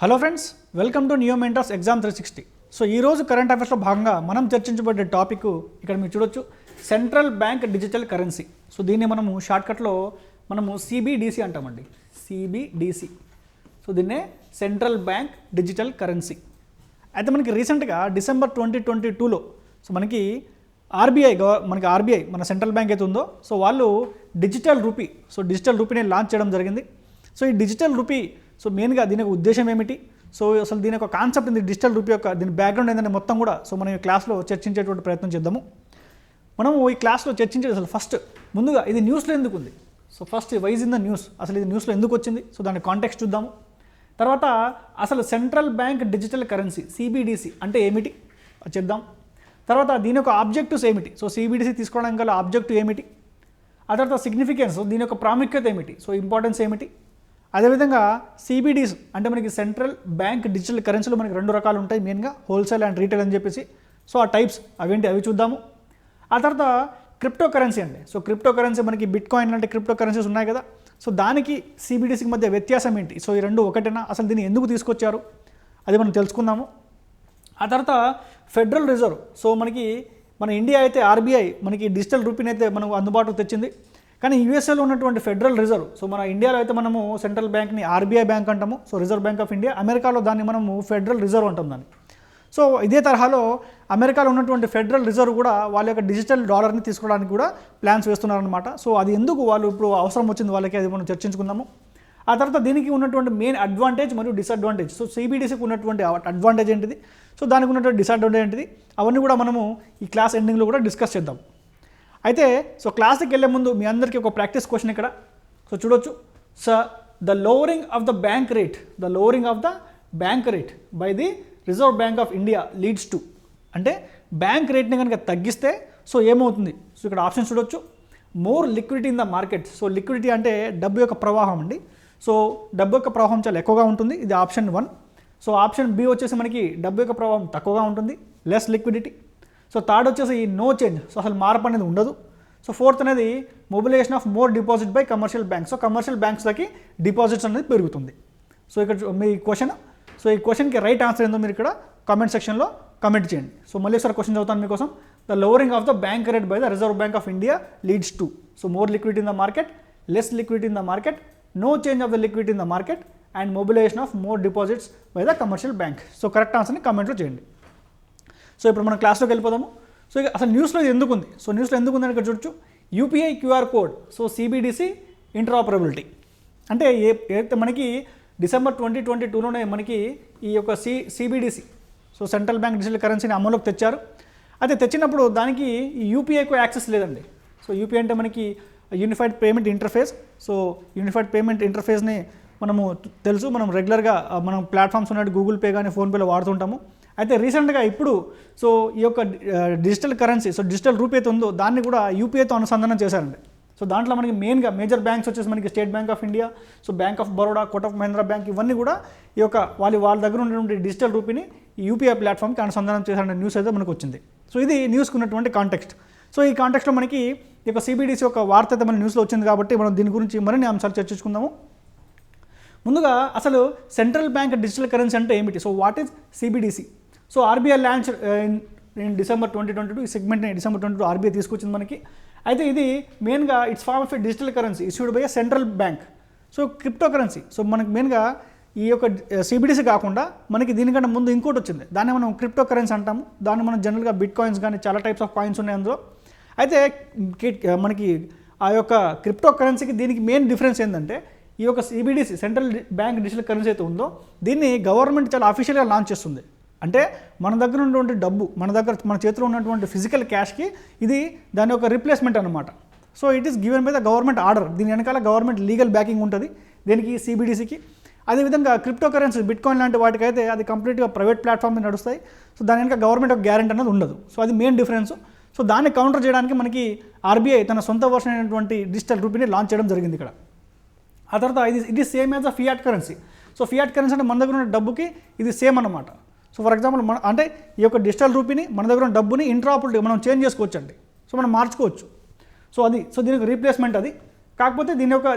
Hello friends, welcome to neo mentors exam 360. So ఈరోజు current అఫైర్స్లో భాగంగా మనం చర్చించబడే టాపిక్ ఇక్కడ మీరు చూడొచ్చు, central bank digital currency. So దీన్ని మనము షార్ట్కట్లో మనము సిబిడిసి అంటామండి, సిబిడిసి. సో దీన్నే సెంట్రల్ బ్యాంక్ డిజిటల్ కరెన్సీ. అయితే మనకి రీసెంట్గా డిసెంబర్ 2022లో సో మనకి ఆర్బీఐ మన సెంట్రల్ బ్యాంక్ అయితే ఉందో సో వాళ్ళు డిజిటల్ రూపీని లాంచ్ చేయడం జరిగింది. సో ఈ డిజిటల్ రూపీ సో మెయిన్గా దీని యొక్క ఉద్దేశం ఏమిటి, సో అసలు దీని యొక్క కాన్సెప్ట్ ఏంటి, డిజిటల్ రూపీ యొక్క దీని బ్యాక్గ్రౌండ్ ఏంటంటే మొత్తం కూడా సో మనం ఈ క్లాస్లో చర్చించేటువంటి ప్రయత్నం చేద్దాము. మనము ఈ క్లాస్లో చర్చించేది అసలు ఫస్ట్ ముందుగా ఇది న్యూస్లో ఎందుకు ఉంది, so first wise in the news, అసలు ఇది న్యూస్లో ఎందుకు వచ్చింది, సో దాని కాంటెక్స్ట్ చూద్దాము. తర్వాత అసలు central bank digital currency CBDC అంటే ఏమిటి చేద్దాం. తర్వాత దీని యొక్క ఆబ్జెక్టివ్స్ ఏమిటి, సో సిబిడిసి తీసుకోవడానికి గల ఆబ్జెక్టివ్ ఏమిటి, ఆ తర్వాత సిగ్నిఫికెన్స్, దీని యొక్క ప్రాముఖ్యత ఏమిటి, సో ఇంపార్టెన్స్ ఏమిటి. అదేవిధంగా సిబిడిస్ అంటే మనకి సెంట్రల్ బ్యాంక్ డిజిటల్ కరెన్సీలో మనకి రెండు రకాలు ఉంటాయి, మెయిన్గా హోల్సేల్ అండ్ రీటైల్ అని చెప్పేసి. సో ఆ టైప్స్ అవేంటి అవి చూద్దాము. ఆ తర్వాత క్రిప్టో కరెన్సీ అండి. సో క్రిప్టో కరెన్సీ మనకి బిట్ కాయిన్ లాంటి క్రిప్టో కరెన్సీస్ ఉన్నాయి కదా, సో దానికి సిబిడిసికి మధ్య వ్యత్యాసం ఏంటి, సో ఈ రెండు ఒకటేనా, అసలు దీన్ని ఎందుకు తీసుకొచ్చారు అది మనం తెలుసుకుందాము. ఆ తర్వాత ఫెడరల్ రిజర్వ్, సో మన ఇండియా అయితే ఆర్బీఐ మనకి డిజిటల్ రూపీని అయితే మనకు అందుబాటులోకి తెచ్చింది. కానీ యూఎస్ఏలో ఉన్నటువంటి ఫెడరల్ రిజర్వ్, సో మన ఇండియాలో అయితే మనము సెంట్రల్ బ్యాంక్ని ఆర్బీఐ బ్యాంక్ అంటాము, so reserve Bank of India. అమెరికాలో దాన్ని మనము ఫెడరల్ రిజర్వ్ అంటాం దాన్ని. సో ఇదే తరహాలో అమెరికాలో ఉన్నటువంటి ఫెడరల్ రిజర్వ్ కూడా వాళ్ళ యొక్క డిజిటల్ డాలర్ని తీసుకోవడానికి కూడా ప్లాన్స్ వేస్తున్నారనమాట. సో అది ఎందుకు వాళ్ళు ఇప్పుడు అవసరం వచ్చింది వాళ్ళకి, అది మనం చర్చించుకుందాము. ఆ తర్వాత దీనికి ఉన్నటువంటి మెయిన్ అడ్వాంటేజ్ మరియు డిసడ్వాంటేజ్, సో సిబిడిసికి ఉన్నటువంటి అడ్వాంటేజ్ ఏంటిది, సో దానికి ఉన్నటువంటి డిసడ్వాంటేజ్ ఏంటిది, అవన్నీ కూడా మనము ఈ క్లాస్ ఎండింగ్లో కూడా డిస్కస్ చేద్దాం. అయితే సో క్లాస్కి వెళ్ళే ముందు మీ అందరికీ ఒక ప్రాక్టీస్ క్వశ్చన్ ఇక్కడ సో చూడొచ్చు. Sir, the lowering of the bank rate by the reserve Bank of India leads to, అంటే బ్యాంక్ రేట్ని కనుక తగ్గిస్తే సో ఏమవుతుంది. సో ఇక్కడ ఆప్షన్ చూడొచ్చు. More liquidity in the market, so liquidity అంటే డబ్బు యొక్క ప్రవాహం అండి. సో డబ్బు యొక్క ప్రవాహం చాలా ఎక్కువగా ఉంటుంది, ఇది ఆప్షన్ 1. సో ఆప్షన్ బి వచ్చేసి మనకి డబ్బు యొక్క ప్రవాహం తక్కువగా ఉంటుంది, లెస్ లిక్విడిటీ. సో థర్డ్ వచ్చేసి నో చేంజ్, సో అసలు మార్పు అనేది ఉండదు. సో ఫోర్త్ అనేది mobilisation of more deposit by commercial banks, so commercial బ్యాంక్స్లకి డిపాజిట్స్ అనేది పెరుగుతుంది. సో ఇక్కడ మీ క్వశ్చన్, సో ఈ క్వశ్చన్కి రైట్ ఆన్సర్ ఏందో మీరు ఇక్కడ కామెంట్ సెక్షన్లో కామెంట్ చేయండి. సో మళ్ళీ ఒకసారి క్వశ్చన్ చదువుతాను మీకోసం. The lowering of the bank rate by the Reserve Bank of India leads to, so more liquidity in the market, less liquidity in the market, no change of the liquidity in the market and mobilisation of more deposits by the commercial bank. So correct ఆన్సర్ని కామెంట్లో చేయండి. So ఇప్పుడు మనం క్లాస్లోకి వెళ్ళిపోదాము. So ఇక అసలు న్యూస్లో ఎందుకు ఉంది, సో న్యూస్లో ఎందుకు ఉందని ఇక్కడ చూడొచ్చు. UPI QR code, so CBDC interoperability అంటే ఏదైతే మనకి డిసెంబర్ 2022లోనే మనకి ఈ యొక్క CBDC so central bank digital కరెన్సీని అమలులోకి తెచ్చారు. అయితే తెచ్చినప్పుడు దానికి ఈ యూపీఐకు యాక్సెస్ లేదండి. సో యూపీఐ అంటే మనకి unified payment interface. So unified payment ఇంటర్ఫేస్ని మనము తెలుసు, మనం రెగ్యులర్గా మనం ప్లాట్ఫామ్స్ ఉన్నట్టు గూగుల్ పే కానీ ఫోన్పేలో వాడుతుంటాము. అయితే రీసెంట్గా ఇప్పుడు సో ఈ యొక్క digital currency, so digital rupee అయితే ఉందో దాన్ని కూడా యూపీఐతో అనుసంధానం చేశారండి. సో దాంట్లో మనకి మెయిన్గా మేజర్ బ్యాంక్స్ వచ్చేసి మనకి state bank of India, so bank of Baroda, Kotak Mahindra bank, ఇవన్నీ కూడా ఈ యొక్క వాళ్ళ దగ్గర ఉన్నటువంటి డిజిటల్ రూపీని ఈ యూపీఐ ప్లాట్ఫామ్కి అనుసంధానం చేశారనే న్యూస్ అయితే మనకు వచ్చింది. సో ఇది న్యూస్కి ఉన్నటువంటి కాంటెక్స్ట్. సో ఈ కాంటెక్స్ట్లో మనకి ఈ యొక్క సిబిడిసి యొక్క వార్త అయితే మన న్యూస్లో వచ్చింది కాబట్టి మనం దీని గురించి మరిన్ని అంశాలు చర్చించుకుందాము. ముందుగా అసలు సెంట్రల్ బ్యాంక్ డిజిటల్ కరెన్సీ అంటే ఏమిటి, so what is CBDC. So RBI launch in December 2022, ఈ సెగ్మెంట్ని డిసెంబర్ 22 ఆర్బీఐ తీసుకొచ్చింది మనకి. అయితే ఇది మెయిన్గా it's form of digital currency issued by central bank. So crypto currency, so మనకి మెయిన్గా ఈ యొక్క సిబిడిసి కాకుండా మనకి దీనికంటే ముందు ఇంకోటి వచ్చింది, దాన్ని మనం క్రిప్టో కరెన్సీ అంటాము. దాన్ని మనం జనరల్గా బిట్ కాయిన్స్ కానీ చాలా టైప్స్ ఆఫ్ కాయిన్స్ ఉన్నాయి అందులో. అయితే మనకి ఆ యొక్క క్రిప్టో కరెన్సీకి దీనికి మెయిన్ డిఫరెన్స్ ఏంటంటే ఈ యొక్క CBDC central bank digital currency అయితే ఉందో దీన్ని గవర్నమెంట్ చాలా అఫీషియల్గా లాంచ్ చేస్తుంది. అంటే మన దగ్గర ఉన్నటువంటి డబ్బు, మన చేతిలో ఉన్నటువంటి ఫిజికల్ క్యాష్కి ఇది దాని యొక్క రీప్లేస్మెంట్ అనమాట. So it is given by the government order, దీని వెనకాల గవర్నమెంట్ లీగల్ బ్యాకింగ్ ఉంటుంది దీనికి సిబిడిసికి. అదేవిధంగా క్రిప్టో కరెన్సీ బిట్ కాయిన్ లాంటి వాటికైతే అది కంప్లీట్గా ప్రైవేట్ ప్లాట్ఫామ్ మీద నడుస్తాయి. సో దాని వెనక గవర్నమెంట్ ఒక గ్యారెంటీ అనేది ఉండదు. సో అది మెయిన్ డిఫరెన్స్. సో దాన్ని కౌంటర్ చేయడానికి మనకి ఆర్బీఐ తన సొంత వర్షన్ అయినటువంటి డిజిటల్ రూపీని లాంచ్ చేయడం జరిగింది ఇక్కడ. ఆ తర్వాత ఇది same as a Fiat currency. So Fiat currency అంటే మన దగ్గర ఉన్న డబ్బుకి ఇది సేమ్ అన్నమాట. సో ఫర్ ఎగ్జాంపుల్ అంటే ఈ యొక్క డిజిటల్ రూపీని మన దగ్గర ఉన్న డబ్బుని ఇంటరాపరబిలిటీ మనం చేంజ్ చేసుకోవచ్చు అండి. సో మనం మార్చుకోవచ్చు. సో దీనికి రీప్లేస్మెంట్ అది. కాకపోతే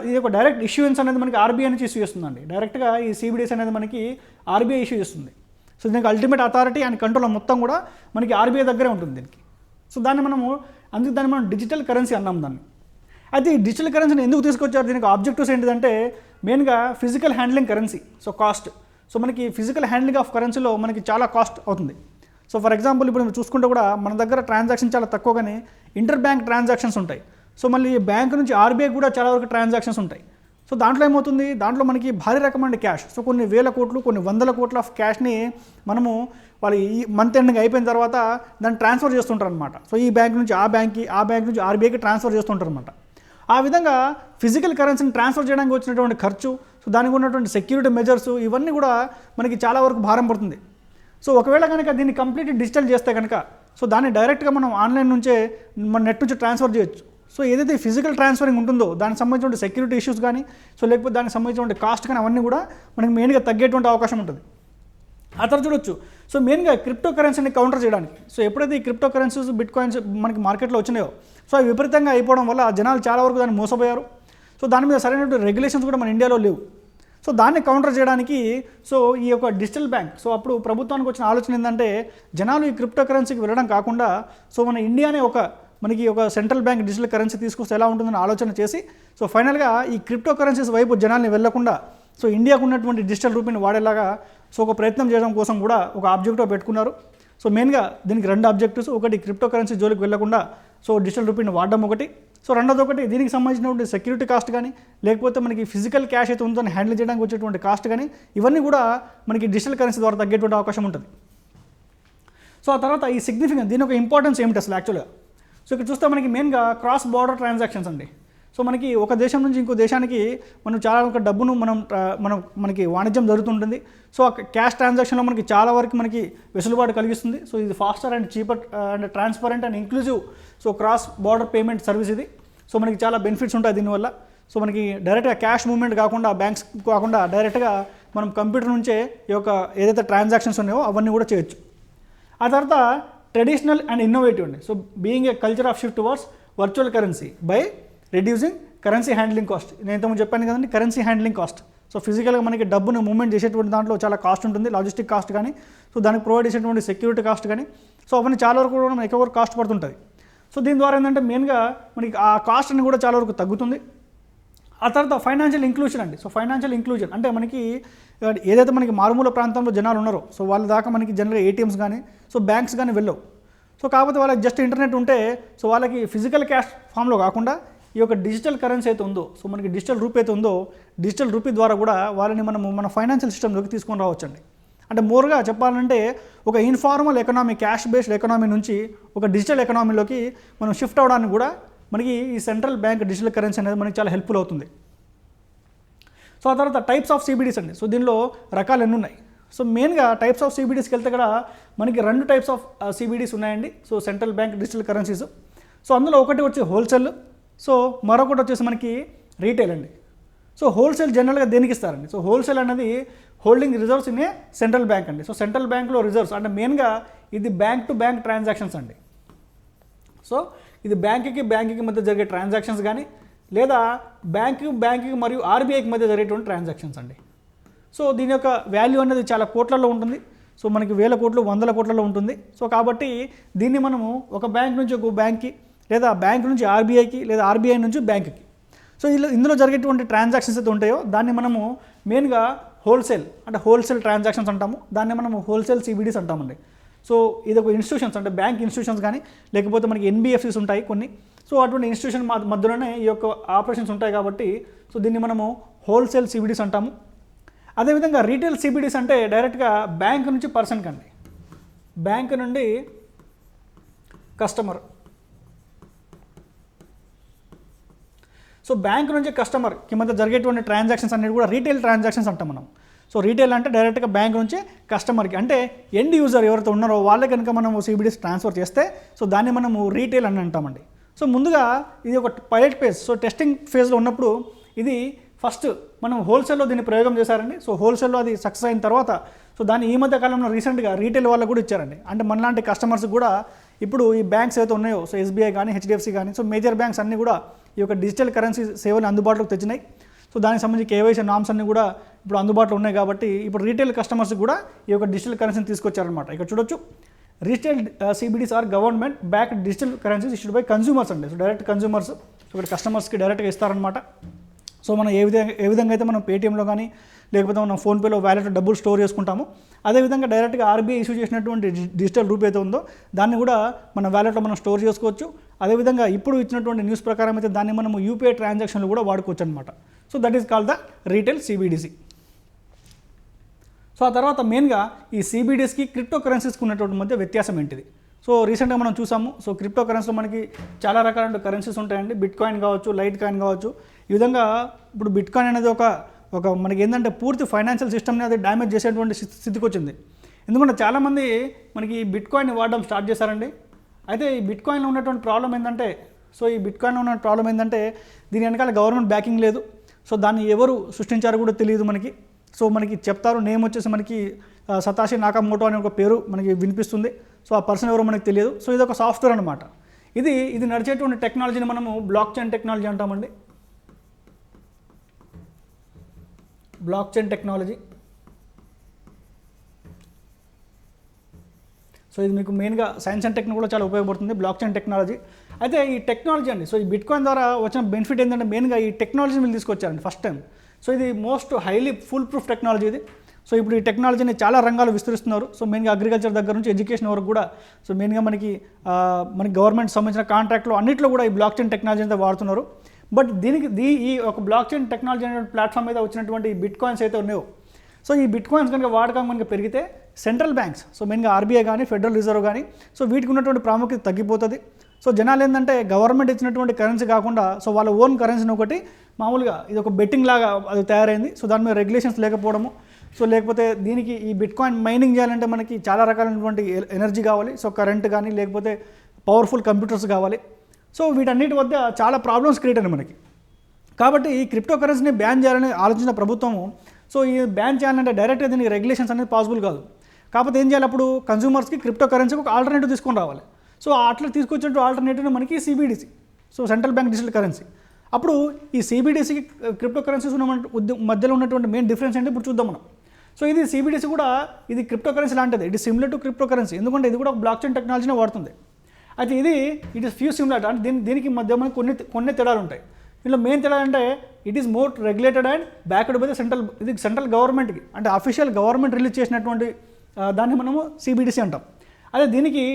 ఇది ఒక డైరెక్ట్ ఇష్యూయన్స్ అనేది మనకి ఆర్బీఐ నుంచి ఇష్యూ చేస్తుందండి. డైరెక్ట్గా ఈ సిబిడిఎస్ అనేది మనకి ఆర్బీఐ ఇష్యూ చేస్తుంది. సో దీనికి అల్టిమేట్ అథారిటీ అండ్ కంట్రోల్ మొత్తం కూడా మనకి ఆర్బీఐ దగ్గరే ఉంటుంది దీనికి. సో దాన్ని మనం డిజిటల్ కరెన్సీ అన్నాం దాన్ని. అయితే ఈ డిజిటల్ కరెన్సీని ఎందుకు తీసుకొచ్చారు, దీనికి ఆబ్జెక్టివ్స్ ఏంటిదంటే మెయిన్గా physical handling currency. So cost, so మనకి ఫిజికల్ హ్యాండ్లింగ్ ఆఫ్ కరెన్సీలో మనకి చాలా కాస్ట్ అవుతుంది. సో ఫర్ ఎగ్జాంపుల్ ఇప్పుడు మీరు చూసుకుంటే కూడా మన దగ్గర ట్రాన్సాక్షన్ చాలా తక్కువగానే ఇంటర్ బ్యాంక్ ట్రాన్సాక్షన్స్ ఉంటాయి. సో మళ్ళీ బ్యాంక్ నుంచి ఆర్బీఐ కూడా చాలా వరకు ట్రాన్సాక్షన్స్ ఉంటాయి. సో దాంట్లో ఏమవుతుంది, దాంట్లో మనకి భారీ రకమైన క్యాష్, సో కొన్ని వేల కోట్లు కొన్ని వందల కోట్ల ఆఫ్ క్యాష్ని మనము వాళ్ళు ఈ మంత్ ఎండింగ్ అయిపోయిన తర్వాత దాన్ని ట్రాన్స్ఫర్ చేస్తుంటారు అనమాట. సో ఈ బ్యాంక్ నుంచి ఆ బ్యాంక్కి, ఆ బ్యాంక్ నుంచి ఆర్బీఐకి ట్రాన్స్ఫర్ చేస్తుంటారు అనమాట. ఆ విధంగా ఫిజికల్ కరెన్సీని ట్రాన్స్ఫర్ చేయడానికి వచ్చినటువంటి ఖర్చు, సో దానికి ఉన్నటువంటి సెక్యూరిటీ మెజర్స్ ఇవన్నీ కూడా మనకి చాలా వరకు భారం పడుతుంది. సో ఒకవేళ కనుక దీన్ని కంప్లీట్ డిజిటల్ చేస్తే కనుక సో దాన్ని డైరెక్ట్గా మనం ఆన్లైన్ నుంచే మన నెట్ నుంచి ట్రాన్స్ఫర్ చేయొచ్చు. సో ఏదైతే ఫిజికల్ ట్రాన్స్ఫరింగ్ ఉంటుందో దానికి సంబంధించిన సెక్యూరిటీ ఇష్యూస్ కానీ, సో లేకపోతే దానికి సంబంధించిన కాస్ట్ కానీ అవన్నీ కూడా మనకి మెయిన్గా తగ్గేటువంటి అవకాశం ఉంటుంది. ఆ తర్వాత చూడొచ్చు, సో మెయిన్గా క్రిప్టో కరెన్సీని కౌంటర్ చేయడానికి, సో ఎప్పుడైతే ఈ క్రిప్టో కరెన్సీస్ బిట్ కాయిన్స్ మనకి మార్కెట్లో వచ్చినాయో సో అవి విపరీతంగా అయిపోవడం వల్ల జనాలు చాలా వరకు దాన్ని మోసపోయారు. సో దాని మీద సరైనటువంటి రెగ్యులేషన్స్ కూడా మన ఇండియాలో లేవు. సో దాన్ని కౌంటర్ చేయడానికి సో ఈ యొక్క డిజిటల్ బ్యాంక్, సో అప్పుడు ప్రభుత్వానికి వచ్చిన ఆలోచన ఏంటంటే జనాలు ఈ క్రిప్టో కరెన్సీకి వెళ్ళడం కాకుండా సో మన ఇండియానే మనకి ఒక సెంట్రల్ బ్యాంక్ డిజిటల్ కరెన్సీ తీసుకొస్తే ఎలా ఉంటుందని ఆలోచన చేసి సో ఫైనల్గా ఈ క్రిప్టో కరెన్సీస్ వైపు జనాల్ని వెళ్లకుండా సో ఇండియాకు ఉన్నటువంటి డిజిటల్ రూపీని వాడేలాగా సో ఒక ప్రయత్నం చేయడం కోసం కూడా ఒక ఆబ్జెక్టివ్ పెట్టుకున్నారు. సో మెయిన్గా దీనికి 2 ఆబ్జెక్టివ్స్, ఒకటి క్రిప్టో కరెన్సీ జోలికి వెళ్లకుండా సో డిజిటల్ రూపీని వాడడం ఒకటి, సో రెండోది ఒకటి దీనికి సంబంధించినటువంటి సెక్యూరిటీ కాస్ట్ కానీ లేకపోతే మనకి ఫిజికల్ క్యాష్ అయితే ఉందో హ్యాండిల్ చేయడానికి వచ్చేటువంటి కాస్ట్ కానీ ఇవన్నీ కూడా మనకి డిజిటల్ కరెన్సీ ద్వారా తగ్గేటువంటి అవకాశం ఉంటుంది. సో ఆ తర్వాత ఈ సిగ్నిఫికెన్స్, దీని ఒక ఇంపార్టెన్స్ ఏమిటి అసలు యాక్చువల్గా, సో ఇక్కడ చూస్తే మనకి మెయిన్గా క్రాస్ బార్డర్ ట్రాన్సాక్షన్స్ అండి. సో మనకి ఒక దేశం నుంచి ఇంకో దేశానికి మనం చాలా ఒక డబ్బును మనకి వాణిజ్యం జరుగుతుంటుంది. సో ఆ క్యాష్ ట్రాన్సాక్షన్లో మనకి చాలా వరకు మనకి వెసులుబాటు కలిగిస్తుంది. సో ఇది faster and cheaper and transparent and inclusive so cross border payment service ఇది. సో మనకి చాలా బెనిఫిట్స్ ఉంటాయి దీనివల్ల. సో మనకి డైరెక్ట్గా క్యాష్ మూవ్మెంట్ కాకుండా బ్యాంక్స్ కాకుండా డైరెక్ట్గా మనం కంప్యూటర్ నుంచే ఈ యొక్క ఏదైతే ట్రాన్సాక్షన్స్ ఉన్నాయో అవన్నీ కూడా చేయొచ్చు. ఆ తర్వాత ట్రెడిషనల్ అండ్ ఇన్నోవేటివ్ అండి. So being a culture of shift towards virtual currency by reducing currency handling cost. నేను ఇంతకుముందు చెప్పాను కదండి కరెన్సీ హ్యాండ్లింగ్ కాస్ట్. సో ఫిజికల్గా మనకి డబ్బును మూవ్మెంట్ చేసేటువంటి దాంట్లో చాలా కాస్ట్ ఉంటుంది, లాజిస్టిక్ కాస్ట్ కానీ సో దానికి ప్రొవైడ్ చేసేటువంటి సెక్యూరిటీ కాస్ట్ కానీ సో అవన్నీ చాలా వరకు కూడా మనకి ఎక్కువ కాస్ట్ పడుతుంటుంది. సో దీని ద్వారా ఏంటంటే మెయిన్గా మనకి ఆ కాస్ట్ అని కూడా చాలా వరకు తగ్గుతుంది. ఆ తర్వాత ఫైనాన్షియల్ ఇంక్లూజన్ అండి. సో ఫైనాన్షియల్ ఇంక్లూజన్ అంటే మనకి ఏదైతే మనకి మారుమూల ప్రాంతంలో జనాలు ఉన్నారో సో వాళ్ళ దాకా మనకి జనరల్గా ఏటీఎమ్స్ కానీ సో బ్యాంక్స్ కానీ వెళ్ళవు. సో కాకపోతే వాళ్ళకి జస్ట్ ఇంటర్నెట్ ఉంటే సో వాళ్ళకి ఫిజికల్ క్యాష్ ఫామ్లో కాకుండా ఈ యొక్క డిజిటల్ కరెన్సీ అయితే ఉందో సో మనకి డిజిటల్ రూపీ అయితే ఉందో డిజిటల్ రూపీ ద్వారా కూడా వాళ్ళని మన ఫైనాన్షియల్ సిస్టంలోకి తీసుకొని రావచ్చండి. అంటే మోర్గా చెప్పాలంటే ఒక informal economy, cash based economy నుంచి ఒక డిజిటల్ ఎకనామీలోకి మనం షిఫ్ట్ అవ్వడానికి కూడా మనకి ఈ సెంట్రల్ బ్యాంక్ డిజిటల్ కరెన్సీ అనేది మనకి చాలా హెల్ప్ఫుల్ అవుతుంది. సో ఆ తర్వాత టైప్స్ ఆఫ్ సిబిడీస్ అండి. సో దీనిలో రకాలు ఎన్ని ఉన్నాయి. సో మెయిన్గా టైప్స్ ఆఫ్ సిబిడీస్కి వెళ్తే కూడా మనకి 2 టైప్స్ ఆఫ్ సిబిడీస్ ఉన్నాయండి. So central bank digital currencies. So అందులో ఒకటి వచ్చి హోల్సేల్, సో మరొకటి వచ్చేసి మనకి రీటైల్ అండి. సో హోల్సేల్ జనరల్గా దేనికి ఇస్తారండి. సో హోల్సేల్ అనేది holding reserves in a central bank అండి. సో సెంట్రల్ బ్యాంక్లో రిజర్వ్స్ అంటే మెయిన్గా ఇది బ్యాంక్ టు బ్యాంక్ ట్రాన్సాక్షన్స్ అండి. సో ఇది బ్యాంకుకి మధ్య జరిగే ట్రాన్సాక్షన్స్ కానీ లేదా బ్యాంకుకి మరియు ఆర్బీఐకి మధ్య జరిగేటువంటి ట్రాన్సాక్షన్స్ అండి. సో దీని యొక్క వాల్యూ అనేది చాలా కోట్లలో ఉంటుంది. సో మనకి వేల కోట్లు 100 కోట్లలో ఉంటుంది. సో కాబట్టి దీన్ని మనము ఒక బ్యాంక్ నుంచి ఒక బ్యాంక్కి లేదా బ్యాంక్ నుంచి ఆర్బీఐకి లేదా ఆర్బీఐ నుంచి బ్యాంకుకి సో ఇందులో జరిగేటువంటి ట్రాన్సాక్షన్స్ అయితే ఉంటాయో దాన్ని మనము మెయిన్గా హోల్సేల్ ట్రాన్సాక్షన్స్ అంటాము. దాన్ని మనము హోల్సేల్ సిబిడీస్ అంటామండి. సో ఇది ఒక ఇన్స్టిట్యూషన్స్ అంటే బ్యాంక్ ఇన్స్టిట్యూషన్స్ కానీ లేకపోతే మనకి ఎన్బిఎఫ్సిస్ ఉంటాయి కొన్ని. సో అటువంటి ఇన్స్టిట్యూషన్ మధ్యలోనే ఈ యొక్క ఆపరేషన్స్ ఉంటాయి కాబట్టి సో దీన్ని మనము హోల్సేల్ సిబిడీస్ అంటాము. అదేవిధంగా రీటైల్ సిబిడీస్ అంటే డైరెక్ట్గా బ్యాంక్ నుంచి పర్సన్కి అండి, బ్యాంక్ నుండి కస్టమర్. సో బ్యాంక్ నుంచి కస్టమర్కి మధ్య జరిగేటువంటి ట్రాన్సాక్షన్స్ అనేది కూడా రీటైల్ ట్రాన్సాక్షన్స్ అంటాం మనం. సో రీటైల్ అంటే డైరెక్ట్గా బ్యాంక్ నుంచి కస్టమర్కి అంటే ఎండ్ యూజర్ ఎవరైతే ఉన్నారో వాళ్ళకి కనుక మనము సిబిడీస్ ట్రాన్స్ఫర్ చేస్తే సో దాన్ని మనము రీటైల్ అని అంటామండి. సో ముందుగా ఇది ఒక పైలట్ ఫేజ్, సో టెస్టింగ్ ఫేజ్లో ఉన్నప్పుడు ఇది ఫస్ట్ మనం హోల్సేల్లో దీన్ని ప్రయోగం చేశారండి. సో హోల్సేల్లో అది సక్సెస్ అయిన తర్వాత సో దాన్ని ఈ మధ్య కాలంలో రీసెంట్గా రీటైల్ వాళ్ళకు కూడా ఇచ్చారండి. అంటే మనలాంటి కస్టమర్స్ కూడా ఇప్పుడు ఈ బ్యాంక్స్ ఏదైతే ఉన్నాయో సో ఎస్బీఐ కానీ హెచ్డిఎఫ్సి కానీ సో మేజర్ బ్యాంక్స్ అన్నీ కూడా ఈ యొక్క డిజిటల్ కరెన్సీ సేవలు అందుబాటులోకి తెచ్చినాయి. సో దానికి సంబంధించి కేవైసీ నామ్స్ అన్నీ కూడా ఇప్పుడు అందుబాటులో ఉన్నాయి కాబట్టి ఇప్పుడు రీటైల్ కస్టమర్స్ కూడా ఈ యొక్క డిజిటల్ కరెన్సీని తీసుకొచ్చారనమాట. ఇక్కడ చూడొచ్చు, retail CBDs are government back digital currencies issued by consumers అండి. సో డైరెక్ట్ కన్స్యూమర్స్, సో ఇక్కడ కస్టమర్స్కి డైరెక్ట్గా ఇస్తారనమాట. సో మనం ఏ విధంగా అయితే మనం పేటీఎంలో కానీ లేకపోతే మనం ఫోన్పేలో వ్యాలెట్లో డబ్బులు స్టోర్ చేసుకుంటామో అదేవిధంగా డైరెక్ట్గా RBI ఇష్యూ చేసినటువంటి డిజిటల్ రూపీ అయితే ఉందో దాన్ని కూడా మన వ్యాలెట్లో మనం స్టోర్ చేసుకోవచ్చు. అదేవిధంగా ఇప్పుడు ఇచ్చినటువంటి న్యూస్ ప్రకారం అయితే దాన్ని మనం UPI ట్రాన్సాక్షన్లు కూడా వాడుకోవచ్చు అనమాట. So that is called the retail CBDC. So ఆ తర్వాత మెయిన్గా ఈ CBDSకి క్రిప్టో కరెన్సీస్కి ఉన్నటువంటి మధ్య వ్యత్యాసం ఏంటిది? సో రీసెంట్గా మనం చూసాము. సో క్రిప్టో కరెన్సీలో మనకి చాలా రకాల కరెన్సీస్ ఉంటాయండి. బిట్కాయిన్ కావచ్చు, లైట్ కాయిన్ కావచ్చు. ఈ విధంగా ఇప్పుడు బిట్కాయిన్ అనేది ఒక మనకి ఏంటంటే పూర్తి ఫైనాన్షియల్ సిస్టమ్ని అది డ్యామేజ్ చేసేటువంటి స్థితికి వచ్చింది. ఎందుకంటే చాలామంది మనకి ఈ బిట్కాయిన్ వాడడం స్టార్ట్ చేశారండి. అయితే ఈ బిట్కాయిన్లో ఉన్నటువంటి ప్రాబ్లం ఏంటంటే దీని వెనకాల గవర్నమెంట్ బ్యాకింగ్ లేదు. సో దాన్ని ఎవరు సృష్టించారో కూడా తెలియదు మనకి. సో మనకి చెప్తారు, నేమ్ వచ్చేసి మనకి సతాషి నాకామోటో అనే ఒక పేరు మనకి వినిపిస్తుంది. సో ఆ పర్సన్ ఎవరో మనకి తెలియదు. సో ఇది ఒక సాఫ్ట్వేర్ అనమాట. ఇది నడిచేటువంటి టెక్నాలజీని మనము బ్లాక్ చైన్ టెక్నాలజీ అంటామండి. Block chain technology. సో ఇది మీకు మెయిన్గా సైన్స్ అండ్ టెక్నాలజీ కూడా చాలా ఉపయోగపడుతుంది, బ్లాక్ చైన్ టెక్నాలజీ. అయితే ఈ టెక్నాలజీ అండి, సో ఈ బిట్కాయిన్ ద్వారా వచ్చిన బెనిఫిట్ ఏంటంటే మెయిన్గా ఈ టెక్నాలజీని వీళ్ళు తీసుకొచ్చారండి ఫస్ట్ టైం. సో ఇది most highly full proof technology ఇది. సో ఇప్పుడు ఈ టెక్నాలజీని చాలా రంగాలు విస్తరిస్తున్నారు. సో మెయిన్గా అగ్రికల్చర్ దగ్గర నుంచి ఎడ్యుకేషన్ వరకు కూడా. సో మెయిన్గా మనకి గవర్నమెంట్ సంబంధించిన కాంట్రాక్ట్లో అన్నింటిలో కూడా ఈ బ్లాక్ చైన్ టెక్నాలజీ అయితే వాడుతున్నారు. బట్ ఈ ఒక బ్లాక్ చైన్ టెక్నాలజీ అనే ప్లాట్ఫామ్ మీద వచ్చినటువంటి ఈ బిట్ కాయిన్స్ అయితే ఉన్నాయో, సో ఈ బిట్ కాయిన్స్ కనుక వాడకం కనుక పెరిగితే సెంట్రల్ బ్యాంక్స్, సో మెయిన్గా RBI కానీ ఫెడరల్ రిజర్వ్ కానీ, సో వీటికి ఉన్నటువంటి ప్రాముఖ్యత తగ్గిపోతుంది. సో జనాలు ఏంటంటే గవర్నమెంట్ ఇచ్చినటువంటి కరెన్సీ కాకుండా సో వాళ్ళ ఓన్ కరెన్సీని ఒకటి మామూలుగా ఇది ఒక బెట్టింగ్ లాగా అది తయారైంది. సో దాని మీద రెగ్యులేషన్స్ లేకపోవడము, సో లేకపోతే దీనికి ఈ బిట్ కాయిన్ మైనింగ్ చేయాలంటే మనకి చాలా రకాలైనటువంటి ఎనర్జీ కావాలి. సో కరెంట్ కానీ లేకపోతే పవర్ఫుల్ కంప్యూటర్స్ కావాలి. సో వీటన్నిటి వద్ద చాలా ప్రాబ్లమ్స్ క్రియేట్ అయినాయి మనకి. కాబట్టి ఈ క్రిప్టో కరెన్సీని బ్యాన్ చేయాలని ఆలోచించిన ప్రభుత్వము, సో ఈ బ్యాన్ చేయాలంటే డైరెక్ట్గా దీనికి రెగ్యులేషన్స్ అనేది పాసిబుల్ కాదు. కాకపోతే ఏం చేయాలి, అప్పుడు కన్స్యూమర్స్కి క్రిప్టో కరెన్సీకి ఒక ఆల్టర్నేటివ్ తీసుకొని రావాలి. సో అట్లా తీసుకొచ్చినట్టు ఆల్టర్నేటివ్ మనకి CBDC, so central bank digital currency. అప్పుడు ఈ CBDCకి క్రిప్టో కరెన్సీస్ మధ్యలో ఉన్నటువంటి మెయిన్ డిఫరెన్స్ అంటే ఇప్పుడు చూద్దాం మనం. సో ఇది CBDC కూడా ఇది క్రిప్టో కరెన్సీ లాంటిది. It is similar to crypto currency, ఎందుకంటే ఇది కూడా ఒక బ్లాక్ చైన్ టెక్నాలజీనే వాడుతుంది. అయితే ఇట్ ఈస్ ఫ్యూ సిమిలర్, అంటే దీనికి మధ్య మనకి కొన్ని తేడాలు ఉంటాయి. దీనిలో మెయిన్ తేడా అంటే it is more regulated and backed by the central గవర్నమెంట్కి, అంటే అఫీషియల్ గవర్నమెంట్ రిలీజ్ చేసినటువంటి దాన్ని మనము CBDC అంటాం. అదే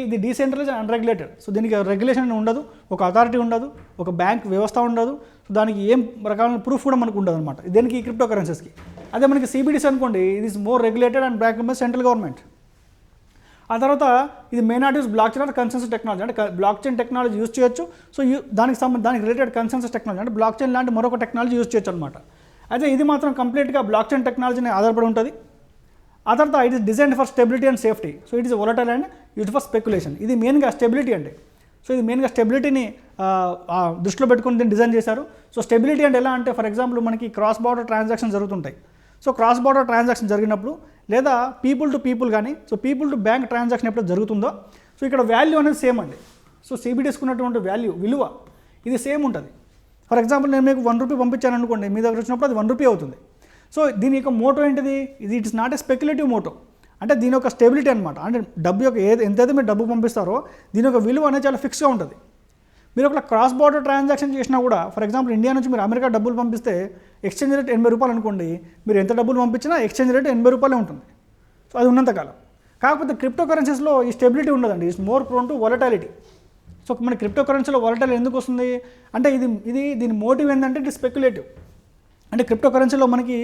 ఇది డీసెంట్రలైజ్ అండ్ అన్రెగ్యులేటెడ్. సో దీనికి రెగ్యులేషన్ ఉండదు, ఒక అథారిటీ ఉండదు, ఒక బ్యాంక్ వ్యవస్థ ఉండదు. సో దానికి ఏం రకాల ప్రూఫ్ కూడా మనకు ఉండదు అనమాట. దీనికి క్రిప్టో కరెన్సీస్కి. అదే మనకి CBDC అనుకోండి, ఇది is more regulated and backed by central government. ఆ తర్వాత ఇది may not use block chain are consensus technology, అంటే బ్లాక్ చైన్ టెక్నాలజీ యూజ్ చేయొచ్చు. సో దానికి రిలేటెడ్ కన్సెన్సస్ టెక్నాలజీ, అంటే బ్లాక్ చైన్ లాంటి మరొక టెక్నాలజీ యూజ్ చేయొచ్చు అనమాట. అయితే ఇది మాత్రం కంప్లీట్గా బ్లాక్ చైన్ టెక్నాలజీని ఆధారపడి ఉంటుంది. ఆ తర్వాత it is designed for stability and safety. So it is volatile and used for speculation. ఇది మెయిన్గా స్టెబిలిటీ అండి. సో ఇది మెయిన్గా స్టెబిలిటీని దృష్టిలో పెట్టుకుని దీన్ని డిజైన్ చేశారు. సో స్టెబిలిటీ అంటే ఎలా అంటే, ఫర్ ఎగ్జాంపుల్ మనకి క్రాస్ బార్డర్ ట్రాన్సాక్షన్ జరుగుతుంటాయి. సో క్రాస్ బార్డర్ ట్రాన్సాక్షన్ జరిగినప్పుడు లేదా పీపుల్ టు పీపుల్ కానీ, so people to bank transaction ఎప్పుడు జరుగుతుందో, సో ఇక్కడ వాల్యూ అనేది సేమ్ అండి. సో CBDSకి ఉన్నటువంటి విలువ ఇది సేమ్ ఉంటుంది. ఫర్ ఎగ్జాంపుల్ నేను మీకు 1 రూపీ పంపించాను అనుకోండి, మీ దగ్గర వచ్చినప్పుడు అది 1 రూపీ అవుతుంది. సో దీని యొక్క మోటో ఏంటిది, it is not a speculative motto, అంటే దీని యొక్క స్టెబిలిటీ అనమాట. అంటే డబ్బు యొక్క ఎంతైతే మీరు డబ్బు పంపిస్తారో దీని యొక్క విలువ అనేది చాలా ఫిక్స్గా ఉంటుంది. మీరు ఒక క్రాస్ బార్డర్ ట్రాన్సాక్షన్ చేసినా కూడా, ఫర్ ఎగ్జాంపుల్ ఇండియా నుంచి మీరు అమెరికా డబ్బులు పంపిస్తే ఎక్స్చేంజ్ రేట్ 80 రూపాయలు అనుకోండి, మీరు ఎంత డబ్బులు పంపించినా ఎక్స్చేంజ్ రేట్ 80 రూపాయలే ఉంటుంది. సో అది ఉన్నంతకాలం. కాకపోతే క్రిప్టో కరెన్సీస్లో ఈ స్టెబిలిటీ ఉండదండి, it's more prone to volatility. So మన క్రిప్టో కరెన్సీలో వాలటాలిటీ ఎందుకు వస్తుంది అంటే, దీని మోటివ్ ఏంటంటే ఇట్ స్పెక్యులేటివ్. అంటే క్రిప్టో కరెన్సీలో మనకి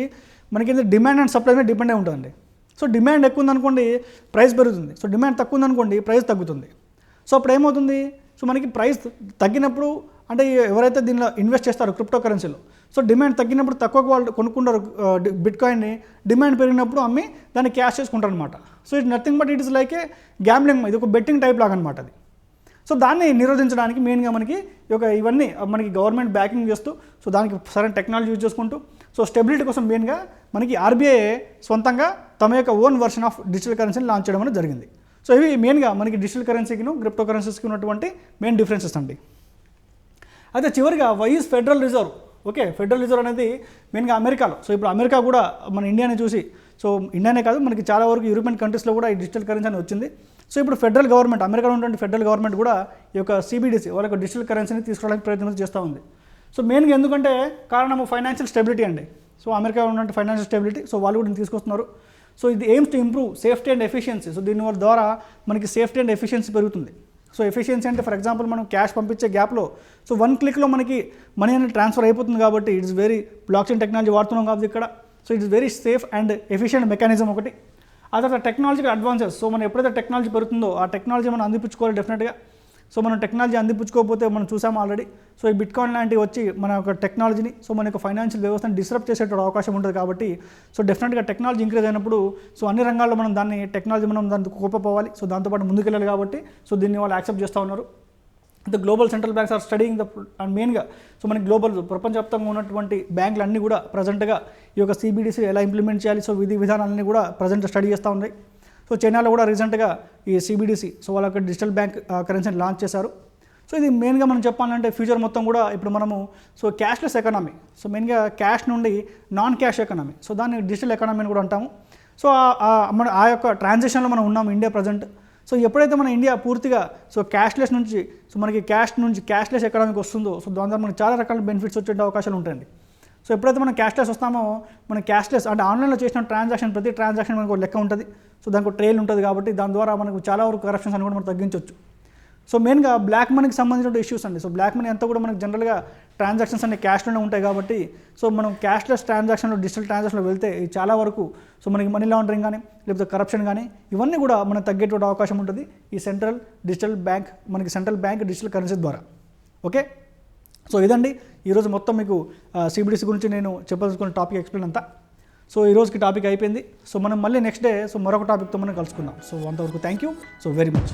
డిమాండ్ అండ్ సప్లై మీద డిపెండ్ అయి ఉంటుందండి. సో డిమాండ్ ఎక్కువ ఉందనుకోండి ప్రైస్ పెరుగుతుంది, సో డిమాండ్ తక్కువ ఉందనుకోండి ప్రైస్ తగ్గుతుంది. సో అప్పుడు ఏమవుతుంది, సో మనకి ప్రైస్ తగ్గినప్పుడు అంటే ఎవరైతే దీనిలో ఇన్వెస్ట్ చేస్తారో క్రిప్టో కరెన్సీలో, సో డిమాండ్ తగ్గినప్పుడు తక్కువ వాళ్ళు కొనుక్కుంటారు బిట్కాయిన్ని, డిమాండ్ పెరిగినప్పుడు అమ్మి దాన్ని క్యాష్ చేసుకుంటారు అనమాట. So it nothing but it is like A gambling, ఇది ఒక బెట్టింగ్ టైప్ లాగా అనమాట అది. సో దాన్ని నిరోధించడానికి మెయిన్గా మనకి ఇవన్నీ మనకి గవర్నమెంట్ బ్యాకింగ్ చేస్తూ, సో దానికి సరైన టెక్నాలజీ యూజ్ చేసుకుంటూ, సో స్టెబిలిటీ కోసం మెయిన్గా మనకి RBI సొంతంగా తమ యొక్క ఓన్ వర్షన్ ఆఫ్ డిజిటల్ కరెన్సీని లాంచ్ చేయడం అనేది జరిగింది. సో ఇవి మెయిన్గా మనకి డిజిటల్ కరెన్సీకి క్రిప్టో కరెన్సీస్కి ఉన్నటువంటి మెయిన్ డిఫరెన్సెస్ అండి. అయితే చివరిగా why is federal reserve. Okay, federal reserve అనేది మెయిన్గా అమెరికాలో. సో ఇప్పుడు అమెరికా కూడా మన ఇండియాని చూసి, సో ఇండియానే కాదు మనకి చాలా వరకు యూరోపియన్ కంట్రీస్లో కూడా ఈ డిజిటల్ కరెన్సీ అనేది వచ్చింది. సో ఇప్పుడు ఫెడరల్ గవర్నమెంట్, అమెరికాలో ఉన్నటువంటి ఫెడరల్ గవర్నమెంట్ కూడా ఈ యొక్క CBDC వాళ్ళ యొక్క డిజిటల్ కరెన్సీని తీసుకురావడానికి ప్రయత్నం చేస్తూ ఉంది. సో మెయిన్గా ఎందుకంటే కారణము ఫైనాన్షియల్ స్టెబిలిటీ అండి. సో అమెరికా ఉన్నటువంటి ఫైనాన్షియల్ స్టెబిలిటీ, సో వాళ్ళు కూడా తీసుకొస్తున్నారు. సో ఇది AIIMS to improve safety and efficiency. So దీని ద్వారా మనకి సేఫ్టీ అండ్ ఎఫిషియన్సీ పెరుగుతుంది. సో ఎఫిషియన్సీ అంటే ఫర్ ఎగ్జాంపుల్ మనం క్యాష్ పంపించే గ్యాప్లో సో 1 క్లిక్లో మనకి మనీ అనేది ట్రాన్స్ఫర్ అయిపోతుంది కాబట్టి it's very block chain technology వాడుతున్నాం కాబట్టి ఇక్కడ. So it's very safe and efficient mechanism ఒకటి. ఆ తర్వాత టెక్నాలజికల్ అడ్వాన్సెస్. సో మనం ఎప్పుడైతే టెక్నాలజీ పెరుగుతుందో ఆ టెక్నాలజీ మనం అందిపుచ్చుకోవాలి డెఫినెట్గా. సో మనం టెక్నాలజీ అందిపుచ్చుకోకపోతే మనం చూసాము ఆల్రెడీ. సో ఈ బిట్కాయిన్ లాంటివి వచ్చి మన యొక్క టెక్నాలజీని, సో మన యొక్క ఫైనాన్షియల్ వ్యవస్థను డిస్టర్బ్ చేసేటువంటి అవకాశం ఉంటుంది కాబట్టి సో డెఫినెట్గా టెక్నాలజీ ఇంక్రీజ్ అయినప్పుడు సో అన్ని రంగాల్లో మనం టెక్నాలజీ మనం దానికి కోల్పోవాలి. సో దాంతోపాటు ముందుకెళ్ళాలి కాబట్టి సో దీన్ని వాళ్ళు యాక్సెప్ట్ చేస్తూ ఉన్నారు. The global central banks are studying the and మెయిన్గా సో మనకి గ్లోబల్ ప్రపంచవ్యాప్తంగా ఉన్నటువంటి బ్యాంకులు అన్నీ కూడా ప్రజెంట్గా ఈ యొక్క CBDC ఎలా ఇంప్లిమెంట్ చేయాలి, సో విధానాలన్నీ కూడా ప్రజెంట్ స్టడీ చేస్తూ ఉన్నాయి. సో చైనాలో కూడా రీసెంట్గా ఈ CBDC సో వాళ్ళ యొక్క డిజిటల్ బ్యాంక్ కరెన్సీని లాంచ్ చేశారు. సో ఇది మెయిన్గా మనం చెప్పాలంటే ఫ్యూచర్ మొత్తం కూడా ఇప్పుడు మనము సో క్యాష్లెస్ ఎకానమీ, సో మెయిన్గా క్యాష్ నుండి నాన్ క్యాష్ ఎకానమీ, సో దాన్ని డిజిటల్ ఎకానమీ అని కూడా అంటాము. సో మన ఆ యొక్క ట్రాన్సాక్షన్లో మనం ఉన్నాము ఇండియా ప్రజెంట్. సో ఎప్పుడైతే మన ఇండియా పూర్తిగా సో క్యాష్లెస్ నుంచి సో మనకి క్యాష్లెస్ ఎకానమీకి వస్తుందో సో దాని ద్వారా మనకి చాలా రకాల బెనిఫిట్స్ వచ్చే అవకాశాలు ఉంటాయండి. సో ఎప్పుడైతే మనం క్యాష్లెస్ వస్తామో మన క్యాష్లెస్ అంటే ఆన్లైన్లో చేసిన ట్రాన్సాక్షన్ ప్రతి ట్రాన్సాక్షన్ మనకు లెక్క ఉంటుంది. సో దానికి ట్రైల్ ఉంటుంది కాబట్టి దాని ద్వారా మనకు చాలా వరకు కరప్షన్స్ అని కూడా మనం తగ్గించవచ్చు. సో మెయిన్గా బ్లాక్ మనీకి సంబంధించిన ఇష్యూస్ అండి. సో బ్లాక్ మనీ అంతా కూడా మనకు జనరల్గా ట్రాన్సాక్షన్స్ అన్ని క్యాష్లోనే ఉంటాయి కాబట్టి సో మనం క్యాష్లెస్ ట్రాన్సాక్షన్లో డిజిటల్ ట్రాన్సాక్షన్లో వెళ్తే చాలా వరకు సో మనకి మనీ లాండరింగ్ కానీ లేకపోతే కరప్షన్ కానీ ఇవన్నీ కూడా మనకు తగ్గేటువంటి అవకాశం ఉంటుంది ఈ సెంట్రల్ బ్యాంక్ డిజిటల్ కరెన్సీ ద్వారా. ఓకే, సో ఇదండి ఈరోజు మొత్తం మీకు CBDC గురించి నేను చెప్పదలుచుకున్న టాపిక్ ఎక్స్ప్లెయిన్ అంతా. సో ఈ రోజుకి టాపిక్ అయిపోయింది. సో మనం మళ్ళీ నెక్స్ట్ డే సో మరొక టాపిక్తో మనం కలుసుకుందాం. సో అంతవరకు thank you so very much.